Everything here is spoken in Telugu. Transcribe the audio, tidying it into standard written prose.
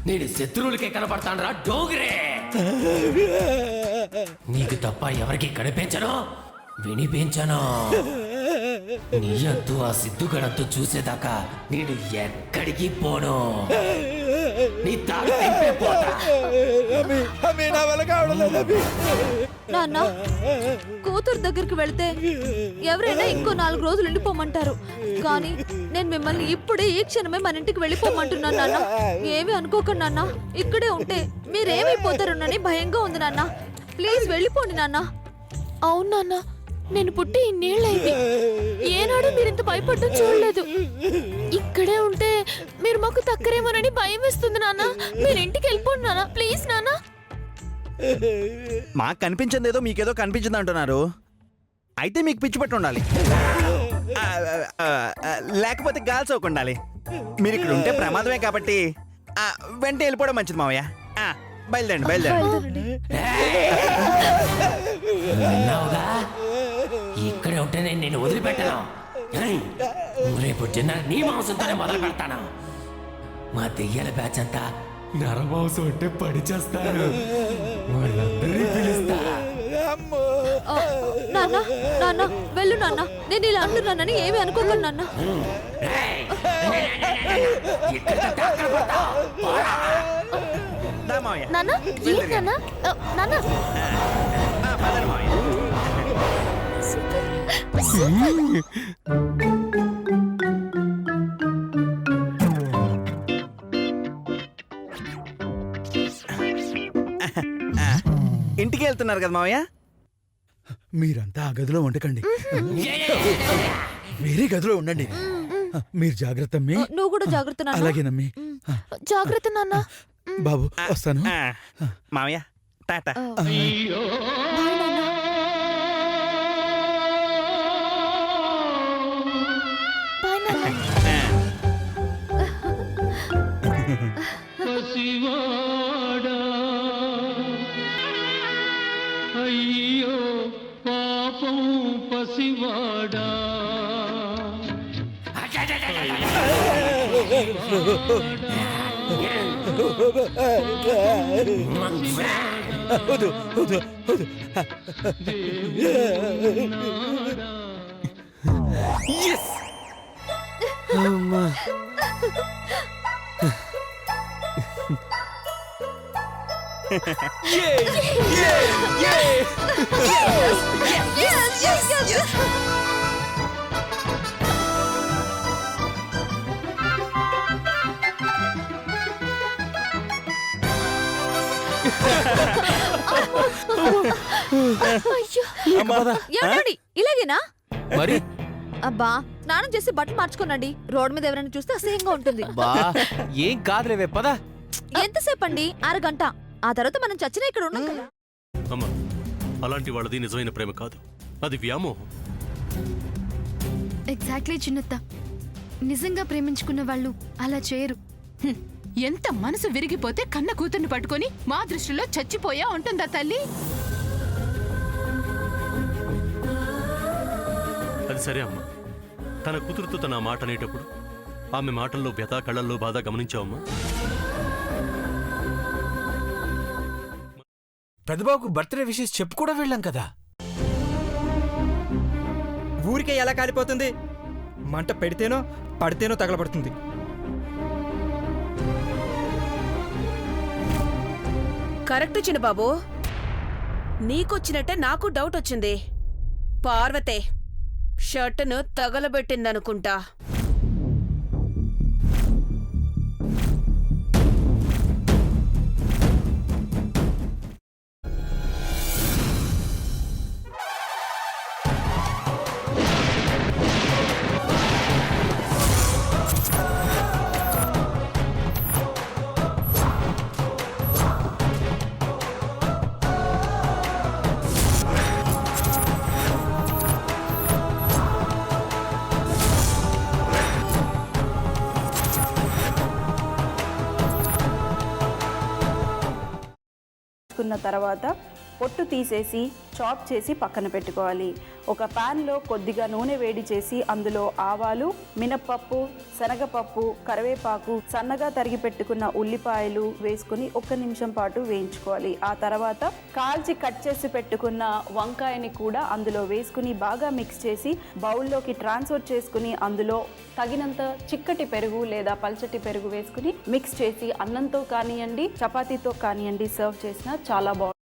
నేను శత్రువులకే కనపడతానరా డోగరే. నీకు తప్ప ఎవరికి కనిపించను, వినిపించను. నీ అంతు ఆ సిద్ధుగడంతో చూసేదాకా నేను ఎక్కడికి పోను. నీ తాగే పోతా. నాన్న, కూతురు దగ్గరికి వెళ్తే ఎవరైనా ఇంకో 4 రోజులు ఉండిపోమంటారు. కానీ నేను మిమ్మల్ని ఇప్పుడే ఈ క్షణమే మన ఇంటికి వెళ్ళిపోమంటున్నాను నాన్న. ఏమి అనుకోకండి నాన్న. ఇక్కడే ఉంటే మీరేమైపోతారోనని భయంగా ఉంది నాన్న. ప్లీజ్ వెళ్ళిపోండి నాన్న. అవును నాన్న, నేను పుట్టి ఇన్నేళ్ళైంది. ఏనాడు మీరింత భయపడటం చూడలేదు. ఇక్కడే ఉంటే మీరు మాకు తక్కరేమోనని భయం వేస్తుంది నాన్న. మీరు ఇంటికి వెళ్ళిపోండి నాన్న, ప్లీజ్ నాన్న. మాకు కనిపించింది ఏదో మీకేదో కనిపించింది అంటున్నారు. అయితే మీకు పిచ్చి పట్టి ఉండాలి, లేకపోతే గాల్స్ అవ్వకుండా ఉండాలి. మీరు ఇక్కడ ఉంటే ప్రమాదమే కాబట్టి వెంటనే వెళ్ళిపోవడం మంచిది మావయ్య. బయలుదేరండి బయలుదేరండి. విన్నావుగా? ఇక్కడే ఉంటే నేను వదిలిపెట్టను. రేపు చిన్న నీ మాంసంతోనే మొదలు పెడతాను. మా దెయ్యాల బ్యాచ్ అంతా నరమాంసం అంటే పడి చేస్తారు. వాళ్ళందరినీ పిలుస్తా. నాన్న నాన్న వెళ్ళు నాన్న. నేను ఇలా అంటున్నానని ఏమి అనుకోకండి నాన్న. నాన్న ఏంటి నాన్న? నాన్న ఇంటికి వెళ్తున్నారు కదా మావయ్య? మీరంతా ఆ గదిలో ఉండకండి, వేరే గదిలో ఉండండి. మీరు జాగ్రత్త అమ్మి. నువ్వు కూడా జాగ్రత్త నాన్న. అలాగేనమ్మి. జాగ్రత్త నాన్న. బాబు వస్తాను. మావయ్య టాటా. అయ్యో పాపం పసివాడా. వద్దు వద్దు వద్దు. అమ్మా. ఏమండి ఇలాగేనా? మరి అబ్బా, స్నానం చేసి బట్టలు మార్చుకోనండి. రోడ్ మీద ఎవరైనా చూస్తే అసహ్యంగా ఉంటుంది. బా ఏం కాదులేవే పద. ఎంతసేపు అండి? అరగంట. ఆ తర్వాత మనం చచ్చినా ఇక్కడ ఉన్నాం కదా. అమ్మా, అలాంటి వాళ్ళది నిజమైన ప్రేమ కాదు, అది వ్యామోహం. ఎగ్జాక్ట్లీ చిన్నత్త. నిజంగా ప్రేమించుకున్న వాళ్ళు అలా చేయరు. ఎంత మనసు విరిగిపోతే కన్న కూతుర్ని పట్టుకొని మా దృష్టిలో చచ్చిపోయా ఉంటుందా తల్లి? అది సరే అమ్మా, తన కూతురుతో తన మాట అనేటప్పుడు ఆమె మాటల్లో వ్యథ, కళ్ళల్లో బాధ గమనించావమ్మా? పెద్దబాబుకు బర్త్డే విషెస్ చెప్పు కూడా వెళ్ళాం కదా. ఊరికే ఎలా కాలిపోతుంది? మంట పెడితేనో పడితేనో తగలబడుతుంది. కరెక్ట్ చిన్నబాబు, నీకొచ్చినట్టే నాకు డౌట్ వచ్చింది. పార్వతే షర్టును తగలబెట్టిందనుకుంటా. తర్వాత పొట్టు తీసేసి చాప్ చేసి పక్కన పెట్టుకోవాలి. ఒక ప్యాన్లో కొద్దిగా నూనె వేడి చేసి అందులో ఆవాలు, మినప్పప్పు, శనగపప్పు, కరివేపాకు, సన్నగా తరిగి పెట్టుకున్న ఉల్లిపాయలు వేసుకుని 1 నిమిషం పాటు వేయించుకోవాలి. ఆ తర్వాత కాల్చి కట్ చేసి పెట్టుకున్న వంకాయని కూడా అందులో వేసుకుని బాగా మిక్స్ చేసి బౌల్లోకి ట్రాన్స్ఫర్ చేసుకుని అందులో తగినంత చిక్కటి పెరుగు లేదా పల్చటి పెరుగు వేసుకుని మిక్స్ చేసి అన్నంతో కానివ్వండి, చపాతీతో కానివ్వండి సర్వ్ చేసినా చాలా బాగుంటుంది.